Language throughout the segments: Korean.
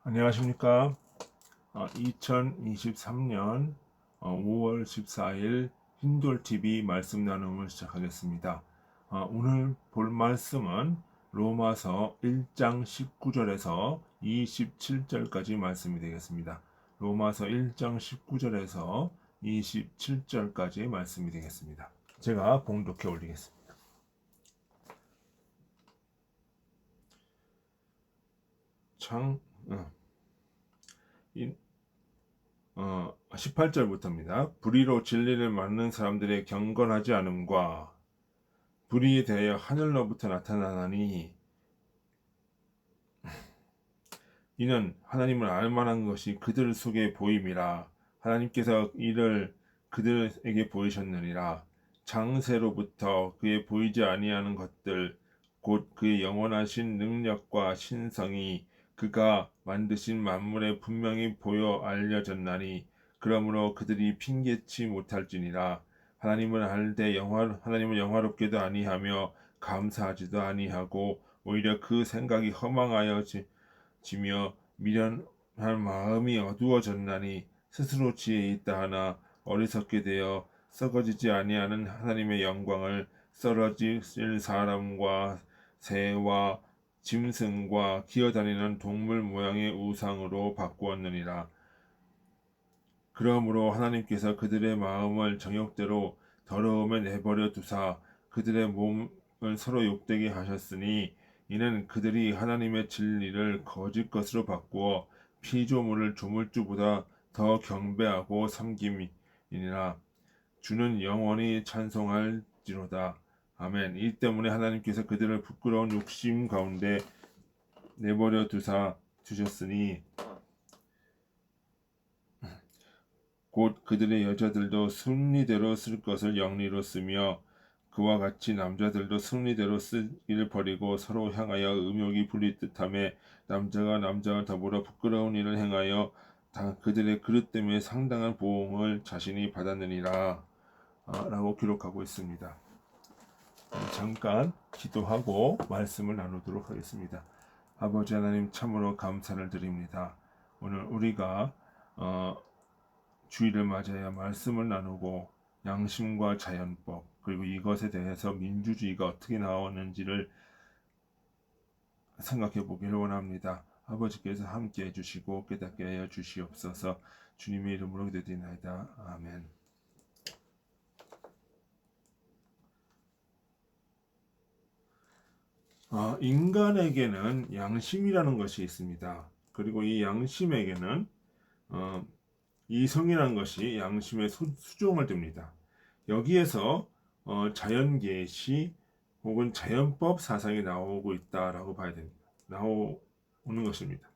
안녕하십니까. 2023년 5월 14일 흰돌TV 말씀 나눔을 시작하겠습니다. 오늘 볼 말씀은 로마서 1장 19절에서 27절까지 말씀이 되겠습니다. 로마서 1장 19절에서 27절까지 말씀이 되겠습니다. 제가 봉독해 올리겠습니다. 18절부터입니다. 불의로 진리를 막는 사람들의 경건하지 않음과 불의에 대하여 하늘로부터 나타나나니 이는 하나님을 알만한 것이 그들 속에 보임이라. 하나님께서 이를 그들에게 보이셨느니라. 장세로부터 그의 보이지 아니하는 것들 곧 그의 영원하신 능력과 신성이 그가 만드신 만물에 분명히 보여 알려졌나니 그러므로 그들이 핑계치 못할지니라. 하나님을 알되 하나님을 영화롭게도 아니하며 감사하지도 아니하고 오히려 그 생각이 허망하여 지며 미련한 마음이 어두워졌나니 스스로 지혜 있다 하나 어리석게 되어 썩어지지 아니하는 하나님의 영광을 썰어질 사람과 새와 짐승과 기어다니는 동물 모양의 우상으로 바꾸었느니라. 그러므로 하나님께서 그들의 마음을 정욕대로 더러움에 내버려 두사 그들의 몸을 서로 욕되게 하셨으니 이는 그들이 하나님의 진리를 거짓 것으로 바꾸어 피조물을 조물주보다 더 경배하고 섬김이니라. 주는 영원히 찬송할지로다. 아멘. 이 때문에 하나님께서 그들을 부끄러운 욕심 가운데 내버려 두셨으니 곧 그들의 여자들도 순리대로 쓸 것을 영리로 쓰며 그와 같이 남자들도 순리대로 쓰기를 버리고 서로 향하여 음욕이 불릴 듯하며 남자가 남자와 더불어 부끄러운 일을 행하여 그들의 그릇 때문에 상당한 보응을 자신이 받았느니라 라고 기록하고 있습니다. 잠깐 기도하고 말씀을 나누도록 하겠습니다. 아버지 하나님 참으로 감사를 드립니다. 오늘 우리가 주일을 맞아야 말씀을 나누고 양심과 자연법 그리고 이것에 대해서 민주주의가 어떻게 나오는지를 생각해 보기를 원합니다. 아버지께서 함께 해주시고 깨닫게 하여 주시옵소서. 주님의 이름으로 기도드리나이다. 아멘. 인간에게는 양심이라는 것이 있습니다. 그리고 이 양심에게는 이성이라는 것이 양심의 수종을 둡니다. 여기에서 자연계시 혹은 자연법 사상이 나오고 있다라고 봐야 됩니다. 나오는 것입니다.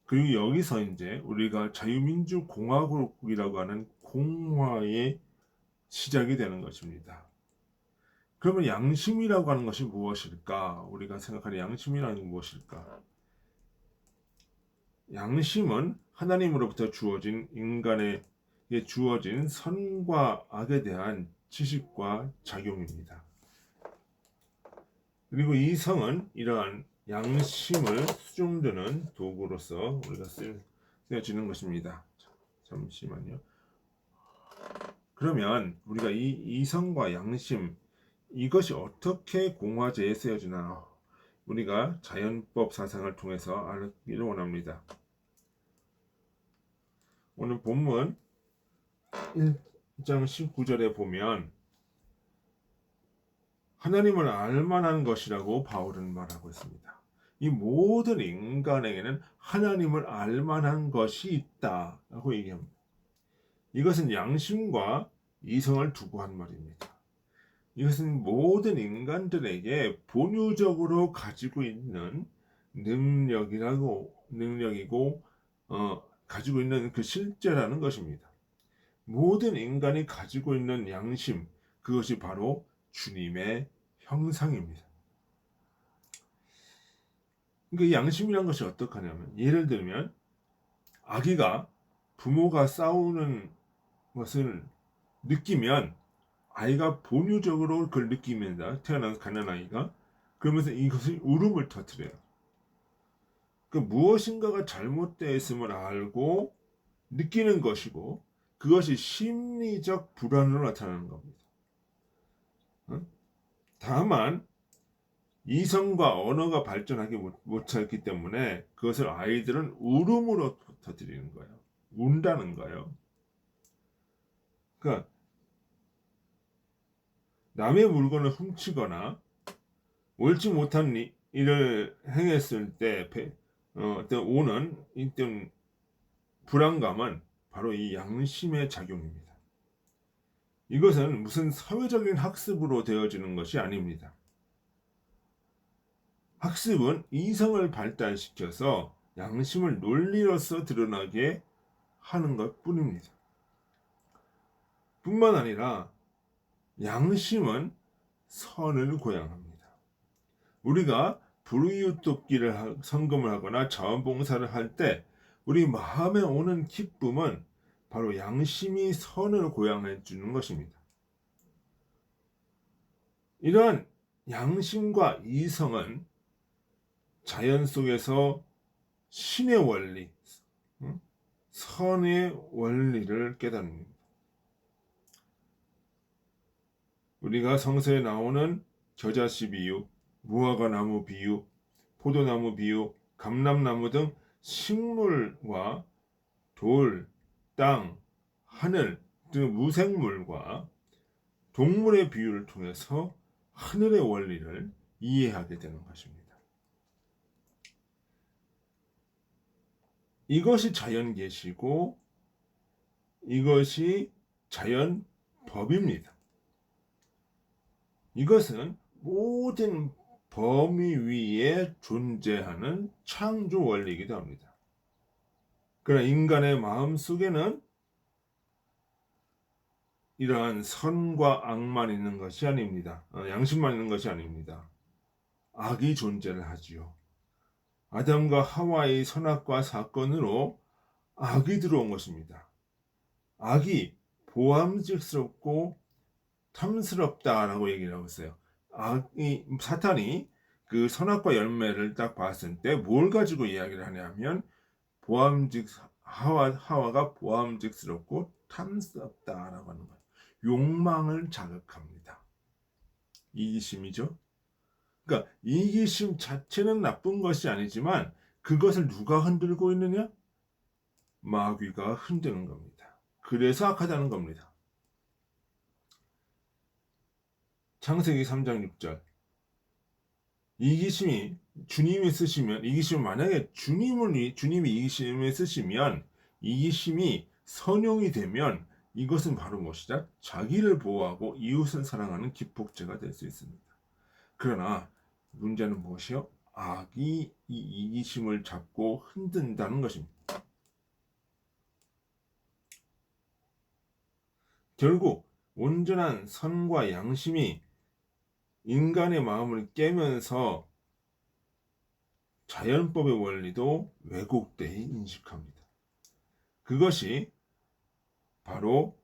그리고 여기서 이제 우리가 자유민주공화국이라고 하는 공화의 시작이 되는 것입니다. 그러면 양심이라고 하는 것이 무엇일까? 우리가 생각하는 양심이라는 게 무엇일까? 양심은 하나님으로부터 주어진 인간에게 주어진 선과 악에 대한 지식과 작용입니다. 그리고 이성은 이러한 양심을 수종드는 도구로서 우리가 쓰여지는 것입니다. 잠시만요. 그러면 우리가 이 이성과 양심 이것이 어떻게 공화제에 쓰여지나 우리가 자연법 사상을 통해서 알기를 원합니다. 오늘 본문 1장 19절에 보면 하나님을 알만한 것이라고 바울은 말하고 있습니다. 이 모든 인간에게는 하나님을 알만한 것이 있다라고 얘기합니다. 이것은 양심과 이성을 두고 한 말입니다. 이것은 모든 인간들에게 본유적으로 가지고 있는 능력이고 가지고 있는 그 실제라는 것입니다. 모든 인간이 가지고 있는 양심, 그것이 바로 주님의 형상입니다. 그러니까 양심이란 것이 어떡하냐면, 예를 들면 아기가 부모가 싸우는 것을 느끼면 아이가 본유적으로 그걸 느낍니다. 태어나서 가난아이가. 그러면서 이것을 울음을 터뜨려요. 그 무엇인가가 잘못되어 있음을 알고 느끼는 것이고 그것이 심리적 불안으로 나타나는 겁니다. 다만 이성과 언어가 발전하기 못했기 때문에 그것을 아이들은 울음으로 터뜨리는 거예요. 운다는 거예요. 그러니까 남의 물건을 훔치거나 옳지 못한 일을 행했을 때 어떤 오는 어떤 불안감은 바로 이 양심의 작용입니다. 이것은 무슨 사회적인 학습으로 되어지는 것이 아닙니다. 학습은 이성을 발달시켜서 양심을 논리로서 드러나게 하는 것 뿐입니다. 뿐만 아니라 양심은 선을 고양합니다. 우리가 불이웃돕기를 성금을 하거나 자원봉사를 할 때 우리 마음에 오는 기쁨은 바로 양심이 선을 고양해 주는 것입니다. 이러한 양심과 이성은 자연 속에서 신의 원리, 선의 원리를 깨닫습니다. 우리가 성서에 나오는 겨자씨 비유, 무화과나무 비유, 포도나무 비유, 감람나무 등 식물과 돌, 땅, 하늘 등 무생물과 동물의 비유를 통해서 하늘의 원리를 이해하게 되는 것입니다. 이것이 자연계시고 이것이 자연법입니다. 이것은 모든 범위 위에 존재하는 창조 원리이기도 합니다. 그러나 인간의 마음 속에는 이러한 선과 악만 있는 것이 아닙니다. 양심만 있는 것이 아닙니다. 악이 존재를 하지요. 아담과 하와의 선악과 사건으로 악이 들어온 것입니다. 악이 보암직스럽고 탐스럽다라고 얘기를 하고 있어요. 사탄이 그 선악과 열매를 딱 봤을 때 뭘 가지고 이야기를 하냐면 하와가 보암직스럽고 탐스럽다라고 하는 거예요. 욕망을 자극합니다. 이기심이죠. 그러니까 이기심 자체는 나쁜 것이 아니지만 그것을 누가 흔들고 있느냐? 마귀가 흔드는 겁니다. 그래서 악하다는 겁니다. 창세기 3장 6절 이기심이 주님이 쓰시면 이기심 만약에 주님이 이기심을 쓰시면 이기심이 선용이 되면 이것은 바로 무엇이다? 자기를 보호하고 이웃을 사랑하는 기폭제가 될 수 있습니다. 그러나 문제는 무엇이요? 악이 이 이기심을 잡고 흔든다는 것입니다. 결국 온전한 선과 양심이 인간의 마음을 깨면서 자연법의 원리도 왜곡되어 인식합니다. 그것이 바로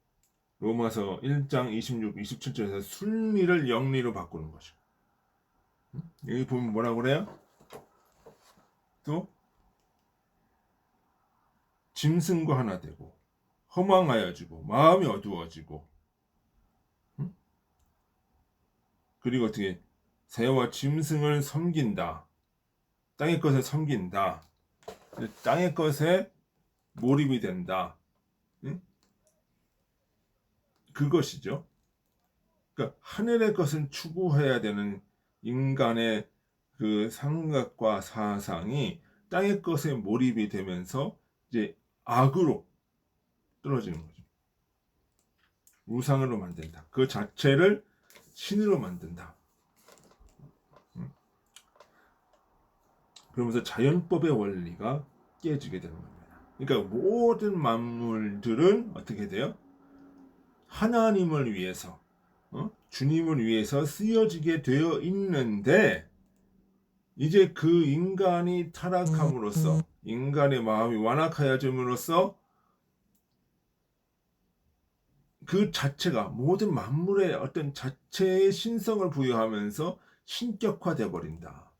로마서 1장 26, 27절에서 순리를 영리로 바꾸는 것이죠. 여기 보면 뭐라고 그래요? 또 짐승과 하나 되고 허망하여지고 마음이 어두워지고 그리고 어떻게 새와 짐승을 섬긴다. 땅의 것을 섬긴다. 땅의 것에 몰입이 된다. 그것이죠. 그러니까 하늘의 것을 추구해야 되는 인간의 그 생각과 사상이 땅의 것에 몰입이 되면서 이제 악으로 떨어지는 거죠. 우상으로 만든다. 그 자체를 신으로 만든다. 그러면서 자연법의 원리가 깨지게 되는 겁니다. 그러니까 모든 만물들은 어떻게 돼요? 하나님을 위해서, 주님을 위해서 쓰여지게 되어 있는데 이제 그 인간이 타락함으로써 인간의 마음이 완악하여짐으로써 그 자체가 모든 만물의 어떤 자체의 신성을 부여하면서 신격화되어 버린다.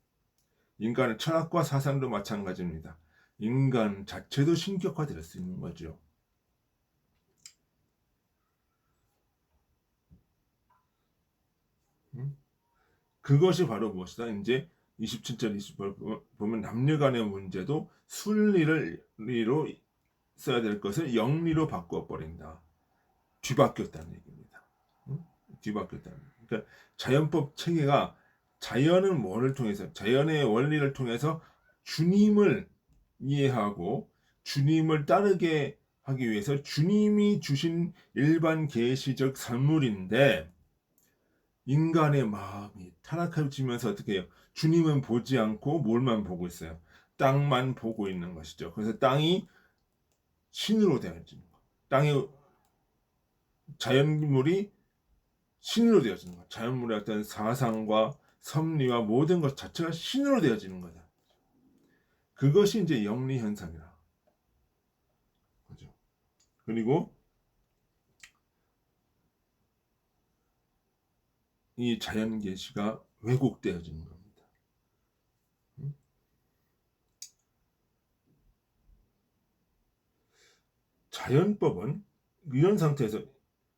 인간의 철학과 사상도 마찬가지입니다. 인간 자체도 신격화될 수 있는 거죠. 그것이 바로 무엇이다? 이제 27절, 28절 보면 남녀 간의 문제도 순리로 써야 될 것을 영리로 바꿔버린다. 뒤바뀌었다는 얘기입니다. 뒤바뀌었다는 얘기. 그러니까 자연법 체계가 자연은 뭐를 통해서, 자연의 원리를 통해서 주님을 이해하고 주님을 따르게 하기 위해서 주님이 주신 일반 계시적 산물인데, 인간의 마음이 타락해지면서 어떻게 해요? 주님은 보지 않고 뭘만 보고 있어요? 땅만 보고 있는 것이죠. 그래서 땅이 신으로 되어지는 거. 땅의 자연물이 신으로 되어지는 거. 자연물의 어떤 사상과 섭리와 모든 것 자체가 신으로 되어지는 거다. 그것이 이제 영리 현상이라. 그죠? 그리고 이 자연 계시가 왜곡되어지는 겁니다. 자연법은 이런 상태에서,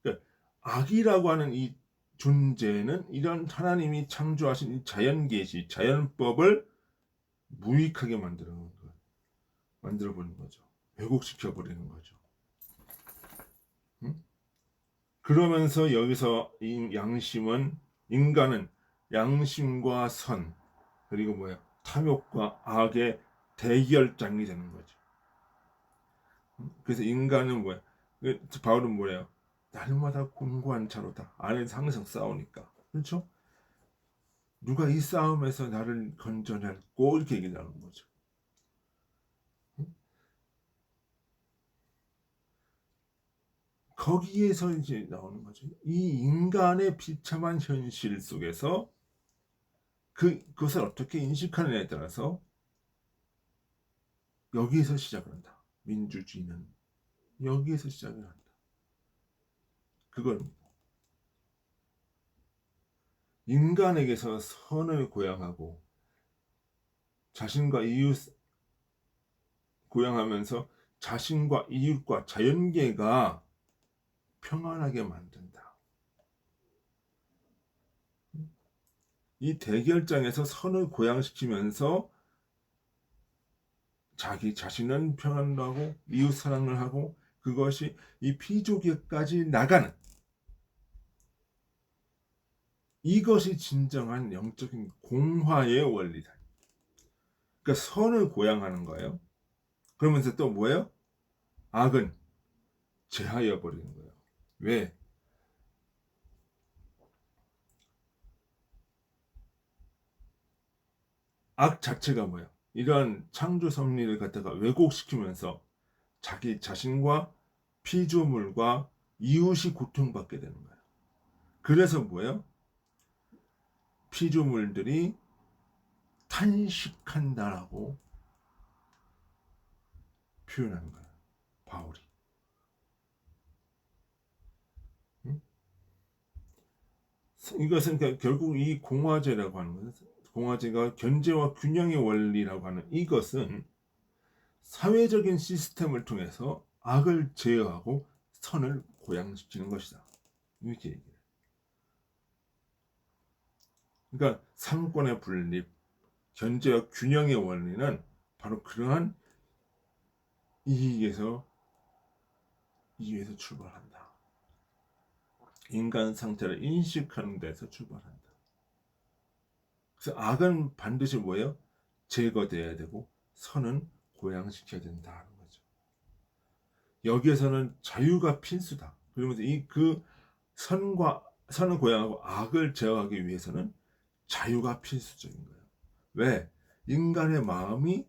그러니까 악이라고 하는 이 존재는 이런 하나님이 창조하신 이 자연 계시, 자연법을 무익하게 만들어 버리는 거죠. 왜곡시켜 버리는 거죠. 응? 그러면서 여기서 이 양심은, 인간은 양심과 선, 그리고 뭐야, 탐욕과 악의 대결장이 되는 거죠. 그래서 인간은 뭐야, 바울은 뭐래요? 날마다 공고한 차로다. 안에서 항상 싸우니까. 그렇죠? 누가 이 싸움에서 나를 건져낼고, 이렇게 얘기를 하는 거죠. 거기에서 이제 나오는 거죠. 이 인간의 비참한 현실 속에서 그것을 어떻게 인식하느냐에 따라서 여기에서 시작을 한다. 민주주의는 여기에서 시작을 한다. 그건 인간에게서 선을 고양하고 자신과 이웃 고양하면서 자신과 이웃과 자연계가 평안하게 만든다. 이 대결장에서 선을 고양시키면서 자기 자신은 평안을 하고 이웃 사랑을 하고, 그것이 이 피조계까지 나가는, 이것이 진정한 영적인 공화의 원리다. 그러니까 선을 고양하는 거예요. 그러면서 또 뭐예요? 악은 제하여 버리는 거예요. 왜? 악 자체가 뭐예요? 이러한 창조 섭리를 갖다가 왜곡시키면서 자기 자신과 피조물과 이웃이 고통받게 되는 거예요. 그래서 뭐예요? 피조물들이 탄식한다라고 표현하는 거예요. 바울이. 응? 이것은 결국 이 공화제라고 하는 것은, 공화제가 견제와 균형의 원리라고 하는 이것은 사회적인 시스템을 통해서 악을 제어하고 선을 고양시키는 것이다. 이렇게 얘기해요. 그러니까 상권의 분립, 견제와 균형의 원리는 바로 그러한 이익에서 출발한다. 인간 상태를 인식하는 데서 출발한다. 그래서 악은 반드시 뭐예요? 제거돼야 되고 선은 고양시켜야 된다는 거죠. 여기에서는 자유가 필수다. 그러면서 선을 고양하고 악을 제어하기 위해서는 자유가 필수적인 거예요. 왜? 인간의 마음이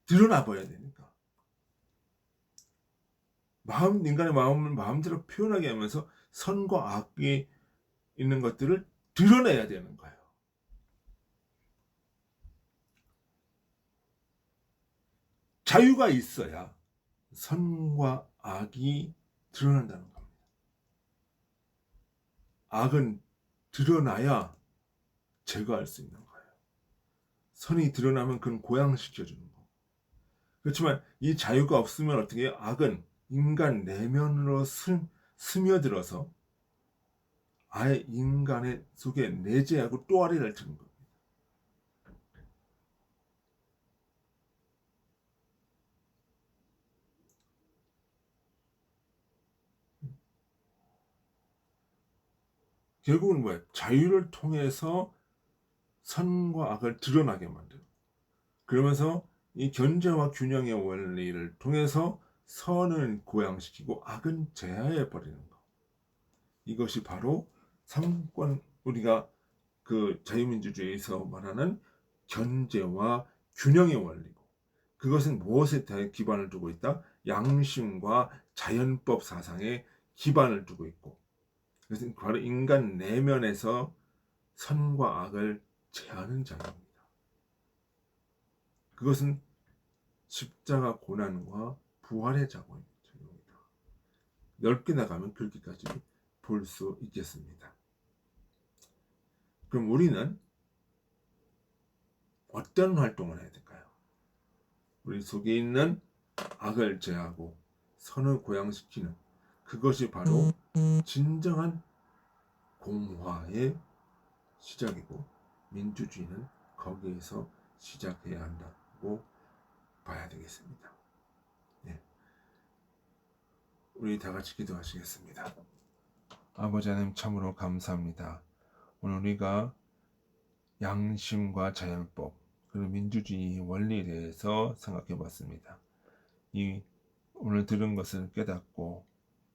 드러나 버려야 되니까. 인간의 마음을 마음대로 표현하게 하면서 선과 악이 있는 것들을 드러내야 되는 거예요. 자유가 있어야 선과 악이 드러난다는 겁니다. 악은 드러나야 제거할 수 있는 거예요. 선이 드러나면 그건 고양시켜주는 거. 그렇지만 이 자유가 없으면 어떻게 해요? 악은 인간 내면으로 스며들어서 아예 인간의 속에 내재하고 또아리를 트는 겁니다. 결국은 뭐예요? 자유를 통해서 선과 악을 드러나게 만들어. 그러면서 이 견제와 균형의 원리를 통해서 선을 고양시키고 악은 제하해 버리는 것. 이것이 바로 삼권 우리가 그 자유민주주의에서 말하는 견제와 균형의 원리고, 그것은 무엇에 대해 기반을 두고 있다? 양심과 자연법 사상에 기반을 두고 있고, 그것은 바로 인간 내면에서 선과 악을 제하는 자유입니다. 그것은 십자가 고난과 부활의 자고입니다. 넓게 나가면 그렇게까지 볼 수 있겠습니다. 그럼 우리는 어떤 활동을 해야 될까요? 우리 속에 있는 악을 제하고 선을 고양시키는 그것이 바로 진정한 공화의 시작이고, 민주주의는 거기에서 시작해야 한다고 봐야 되겠습니다. 네. 우리 다 같이 기도하시겠습니다. 아버지 하나님, 참으로 감사합니다. 오늘 우리가 양심과 자연법 그리고 민주주의 원리에 대해서 생각해 봤습니다. 이 오늘 들은 것을 깨닫고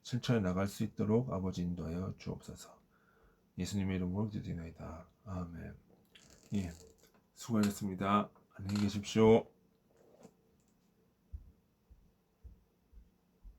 실천해 나갈 수 있도록 아버지 인도하여 주옵소서. 예수님의 이름으로 기도드리나이다. 아멘. 예, 수고하셨습니다. 안녕히 계십시오.